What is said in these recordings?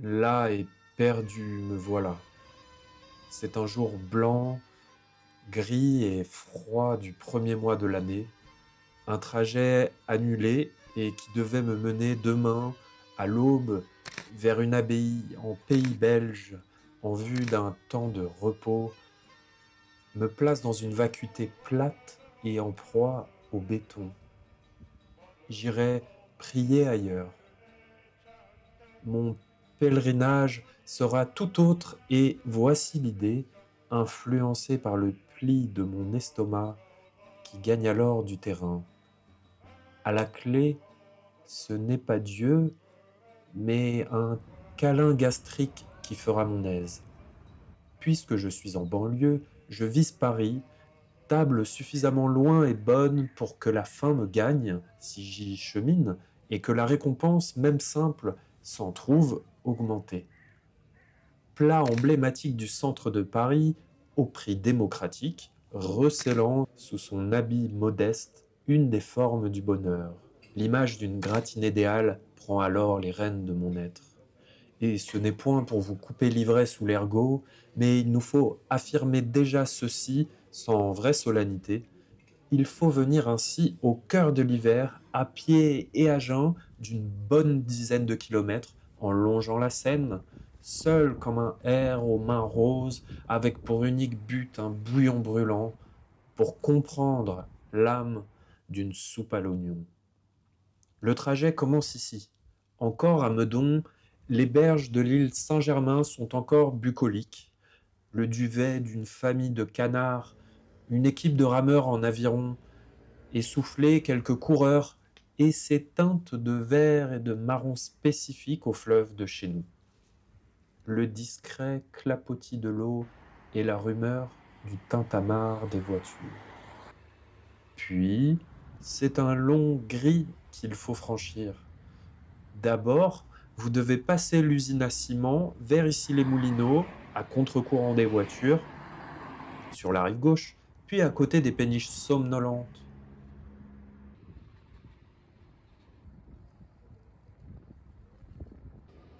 Là et perdu me voilà. C'est un jour blanc, gris et froid du premier mois de l'année, un trajet annulé et qui devait me mener demain à l'aube vers une abbaye en pays belge en vue d'un temps de repos, me place dans une vacuité plate et en proie au béton. J'irai prier ailleurs. Mon pèlerinage sera tout autre et voici l'idée, influencée par le pli de mon estomac qui gagne alors du terrain. À la clé, ce n'est pas Dieu, mais un câlin gastrique qui fera mon aise. Puisque je suis en banlieue, je vise Paris, table suffisamment loin et bonne pour que la faim me gagne si j'y chemine et que la récompense, même simple, s'en trouve augmentée. Plat emblématique du centre de Paris, au prix démocratique, recélant sous son habit modeste une des formes du bonheur. L'image d'une gratine idéale prend alors les rênes de mon être. Et ce n'est point pour vous couper l'ivresse ou l'ergot, mais il nous faut affirmer déjà ceci sans vraie solennité. Il faut venir ainsi au cœur de l'hiver, à pied et à jeun, d'une bonne dizaine de kilomètres, en longeant la Seine, seul comme un hère aux mains roses, avec pour unique but un bouillon brûlant, pour comprendre l'âme d'une soupe à l'oignon. Le trajet commence ici. Encore à Meudon, les berges de l'île Saint-Germain sont encore bucoliques. Le duvet d'une famille de canards, une équipe de rameurs en aviron, essoufflés, quelques coureurs, et ces teintes de vert et de marron spécifiques au fleuve de chez nous. Le discret clapotis de l'eau et la rumeur du tintamarre des voitures. Puis, c'est un long gris qu'il faut franchir. D'abord, vous devez passer l'usine à ciment vers Issy-les-Moulineaux, à contre-courant des voitures, sur la rive gauche, puis à côté des péniches somnolentes.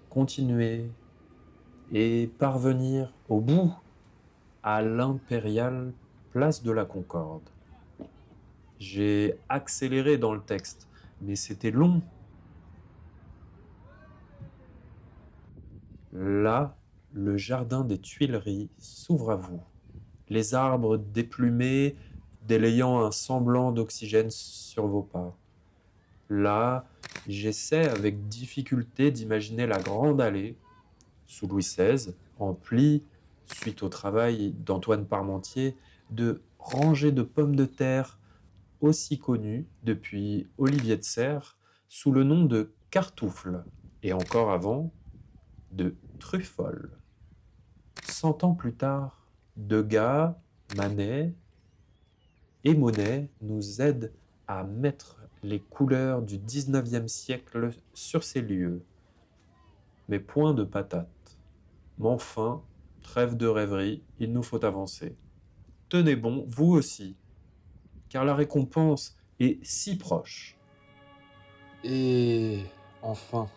Continuez et parvenir au bout à l'impériale place de la Concorde. J'ai accéléré dans le texte, mais c'était long. Là, le jardin des Tuileries s'ouvre à vous. Les arbres déplumés délayant un semblant d'oxygène sur vos pas. Là, j'essaie avec difficulté d'imaginer la grande allée, sous Louis XVI, emplie, suite au travail d'Antoine Parmentier, de rangées de pommes de terre aussi connues depuis Olivier de Serres sous le nom de cartoufles, et encore avant, de truffoles. 100 ans plus tard, Degas, Manet et Monet nous aident à mettre les couleurs du XIXe siècle sur ces lieux. Mais point de patates. Mais enfin, trêve de rêverie, il nous faut avancer. Tenez bon, vous aussi, car la récompense est si proche. Et enfin,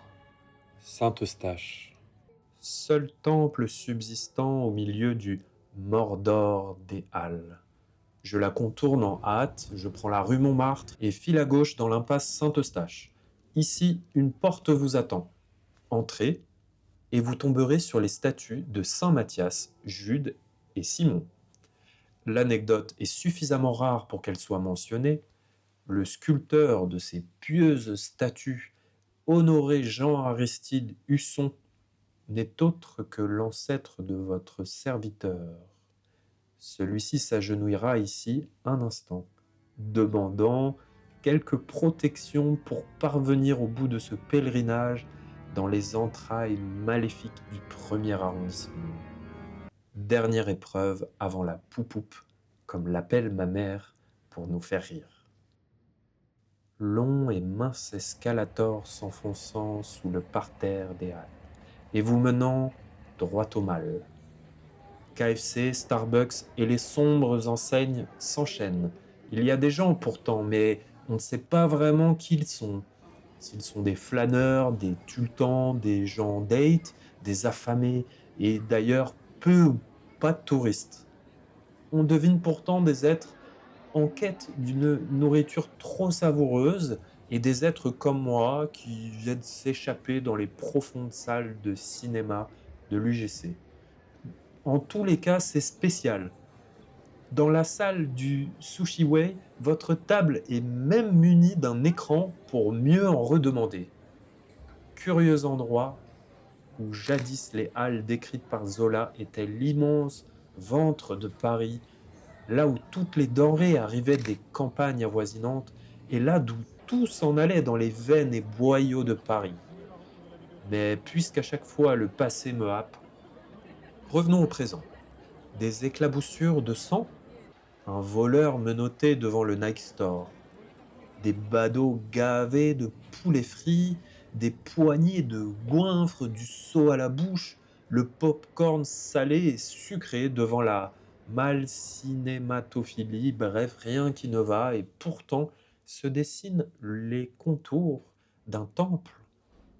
Saint-Eustache. Seul temple subsistant au milieu du Mordor des Halles. Je la contourne en hâte, je prends la rue Montmartre et file à gauche dans l'impasse Saint-Eustache. Ici, une porte vous attend. Entrez et vous tomberez sur les statues de Saint Matthias, Jude et Simon. L'anecdote est suffisamment rare pour qu'elle soit mentionnée. Le sculpteur de ces pieuses statues, Honoré Jean Aristide Husson, n'est autre que l'ancêtre de votre serviteur. Celui-ci s'agenouillera ici un instant, demandant quelques protections pour parvenir au bout de ce pèlerinage dans les entrailles maléfiques du premier arrondissement. Dernière épreuve avant la poupoupe, comme l'appelle ma mère pour nous faire rire. Long et mince escalator s'enfonçant sous le parterre des Halles, et vous menant droit au mal. KFC, Starbucks et les sombres enseignes s'enchaînent. Il y a des gens pourtant, mais on ne sait pas vraiment qui ils sont. S'ils sont des flâneurs, des tultans, des gens date, des affamés, et d'ailleurs peu ou pas de touristes. On devine pourtant des êtres en quête d'une nourriture trop savoureuse et des êtres comme moi qui viennent s'échapper dans les profondes salles de cinéma de l'UGC. En tous les cas, c'est spécial. Dans la salle du Sushi Way, votre table est même munie d'un écran pour mieux en redemander. Curieux endroit où jadis les halles décrites par Zola étaient l'immense ventre de Paris, là où toutes les denrées arrivaient des campagnes avoisinantes, et là d'où tout s'en allait dans les veines et boyaux de Paris. Mais puisqu'à chaque fois le passé me happe, revenons au présent. Des éclaboussures de sang, un voleur menotté devant le Nike Store, des badauds gavés de poulet frit, des poignées de goinfres, du seau à la bouche, le pop-corn salé et sucré devant la mal-cinématophilie, bref, rien qui ne va, et pourtant se dessinent les contours d'un temple,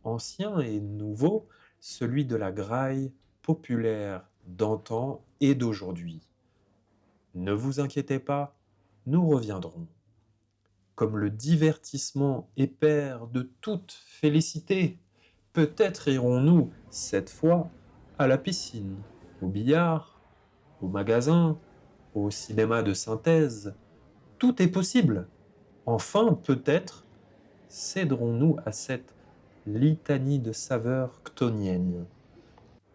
ancien et nouveau, celui de la graille populaire d'antan et d'aujourd'hui. Ne vous inquiétez pas, nous reviendrons comme le divertissement est père de toute félicité. Peut-être irons-nous, cette fois, à la piscine, au billard, au magasin, au cinéma de synthèse. Tout est possible. Enfin, peut-être, céderons-nous à cette litanie de saveurs chtoniennes.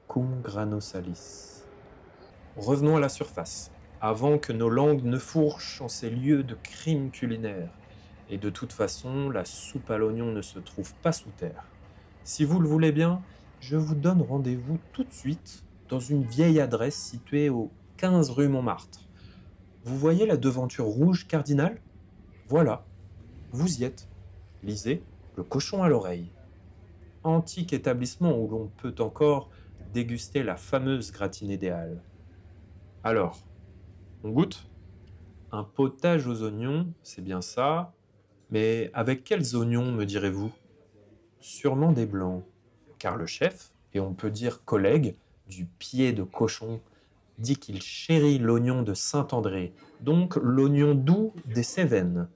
Cum grano salis. Revenons à la surface, avant que nos langues ne fourchent en ces lieux de crimes culinaires. Et de toute façon, la soupe à l'oignon ne se trouve pas sous terre. Si vous le voulez bien, je vous donne rendez-vous tout de suite dans une vieille adresse située au 15 rue Montmartre. Vous voyez la devanture rouge cardinale? Voilà, vous y êtes. Lisez Le Cochon à l'oreille. Antique établissement où l'on peut encore déguster la fameuse gratinée des Halles. Alors, on goûte? Un potage aux oignons, c'est bien ça. Mais avec quels oignons, me direz-vous? Sûrement des blancs, car le chef, et on peut dire collègue, du pied de cochon, dit qu'il chérit l'oignon de Saint-André, donc l'oignon doux des Cévennes.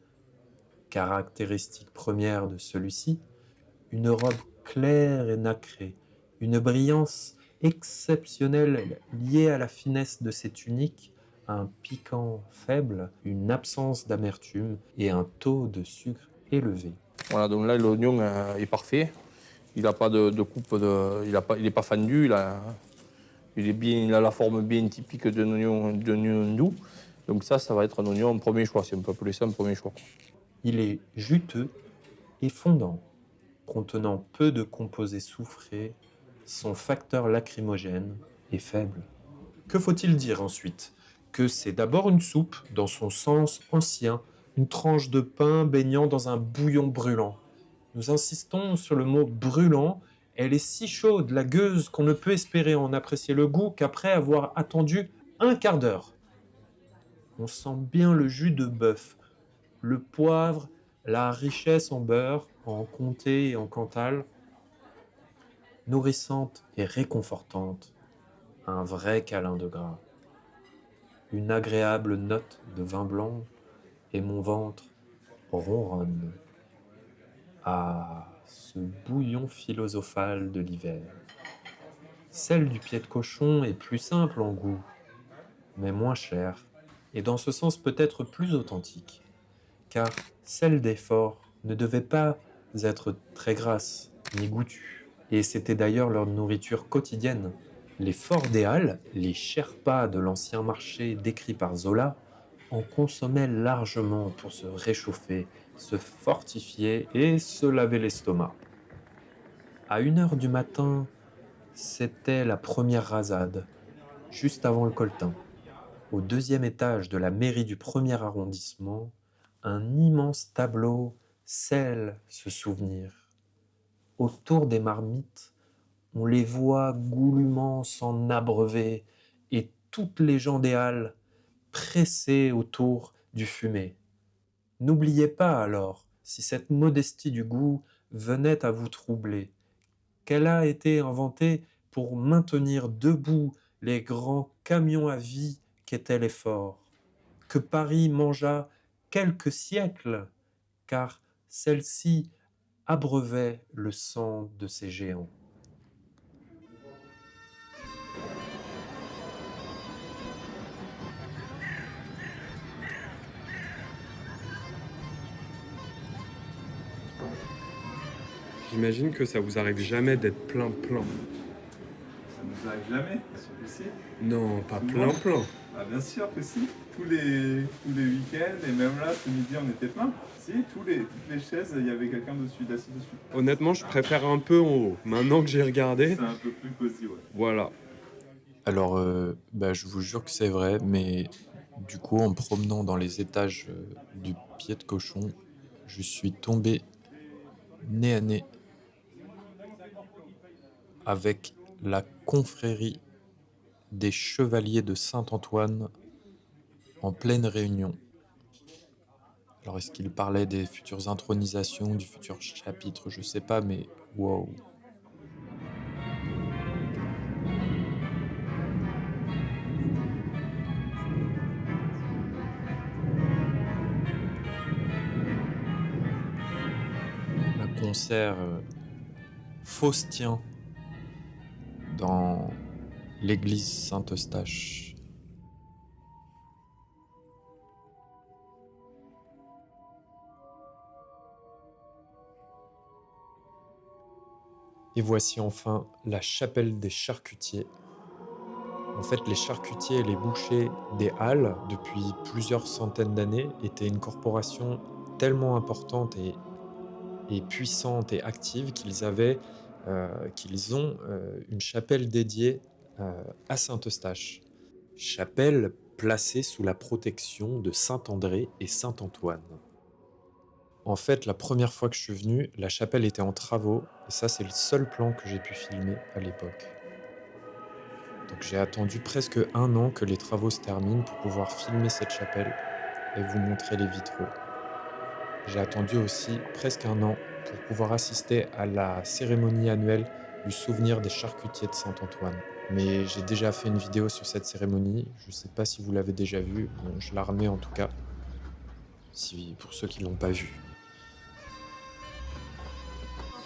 Caractéristique première de celui-ci, une robe claire et nacrée, une brillance exceptionnelle liée à la finesse de ses tuniques, un piquant faible, une absence d'amertume et un taux de sucre élevé. Voilà, donc là, l'oignon est parfait. Il n'a pas de coupe, il n'est pas fendu. Il a la forme bien typique d'un oignon doux. Donc ça va être un oignon premier choix, si on peut appeler ça un premier choix. Il est juteux et fondant, contenant peu de composés soufrés, son facteur lacrymogène est faible. Que faut-il dire ensuite? Que c'est d'abord une soupe, dans son sens ancien, une tranche de pain baignant dans un bouillon brûlant. Nous insistons sur le mot brûlant, elle est si chaude, la gueuse, qu'on ne peut espérer en apprécier le goût qu'après avoir attendu un quart d'heure. On sent bien le jus de bœuf, le poivre, la richesse en beurre, en comté et en cantal, nourrissante et réconfortante, un vrai câlin de gras. Une agréable note de vin blanc et mon ventre ronronne. Ah, ce bouillon philosophal de l'hiver. Celle du pied de cochon est plus simple en goût, mais moins chère, et dans ce sens peut-être plus authentique, car celle des forts ne devait pas être très grasse ni goûtue, et c'était d'ailleurs leur nourriture quotidienne. Les forts des Halles, les Sherpas de l'ancien marché décrit par Zola, en consommaient largement pour se réchauffer, se fortifier et se laver l'estomac. À 1 heure du matin, c'était la première rasade, juste avant le coltin. Au 2e étage de la mairie du 1er arrondissement, un immense tableau scelle ce souvenir. Autour des marmites, on les voit goulûment s'en abreuver et toutes les gens des Halles pressées autour du fumet. N'oubliez pas alors, si cette modestie du goût venait à vous troubler? Quelle a été inventée pour maintenir debout les grands camions à vie qu'étaient les forts? Que Paris mangea quelques siècles, car celle-ci abreuvait le sang de ces géants. J'imagine que ça vous arrive jamais d'être plein. Ça nous arrive jamais, sûr que si. Non, pas Souvent. plein. Ah bien sûr que si. Tous les week-ends, et même là, ce midi, on était plein. Si, toutes les chaises, il y avait quelqu'un dessus, assis dessus. Honnêtement, je préfère un peu en haut. Maintenant que j'ai regardé, C'est un peu plus cosy, ouais. voilà. Alors, je vous jure que c'est vrai, mais du coup, en me promenant dans les étages du pied de cochon, je suis tombé nez à nez avec la confrérie des chevaliers de Saint-Antoine en pleine réunion. Alors, est-ce qu'il parlait des futures intronisations, du futur chapitre? Je sais pas, mais wow. Un concert faustien dans l'église Saint-Eustache. Et voici enfin la chapelle des charcutiers. En fait, les charcutiers et les bouchers des Halles, depuis plusieurs centaines d'années, étaient une corporation tellement importante et puissante et active qu'ils ont une chapelle dédiée à Saint-Eustache. Chapelle placée sous la protection de Saint-André et Saint-Antoine. En fait, la première fois que je suis venu, la chapelle était en travaux, et ça, c'est le seul plan que j'ai pu filmer à l'époque. Donc j'ai attendu presque 1 an que les travaux se terminent pour pouvoir filmer cette chapelle et vous montrer les vitraux. J'ai attendu aussi presque 1 an pour pouvoir assister à la cérémonie annuelle du souvenir des charcutiers de Saint-Antoine. Mais j'ai déjà fait une vidéo sur cette cérémonie, je ne sais pas si vous l'avez déjà vue, je la remets en tout cas, pour ceux qui ne l'ont pas vue.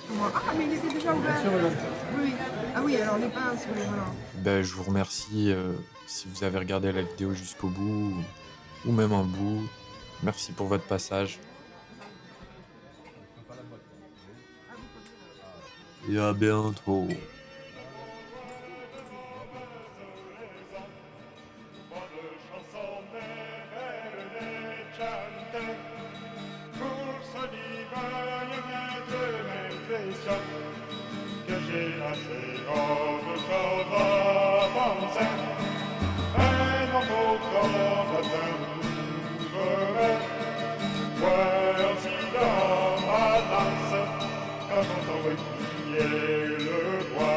Ah, mais il était déjà ouvert. Oui. Ah oui, alors les pinces, oui, voilà. Je vous remercie si vous avez regardé la vidéo jusqu'au bout, ou même un bout. Merci pour votre passage. Et à bientôt. Que j'ai assez de choses à penser, et dans mon corps j'atteindrai, voir si dans ma danse, quand j'entends crier le roi.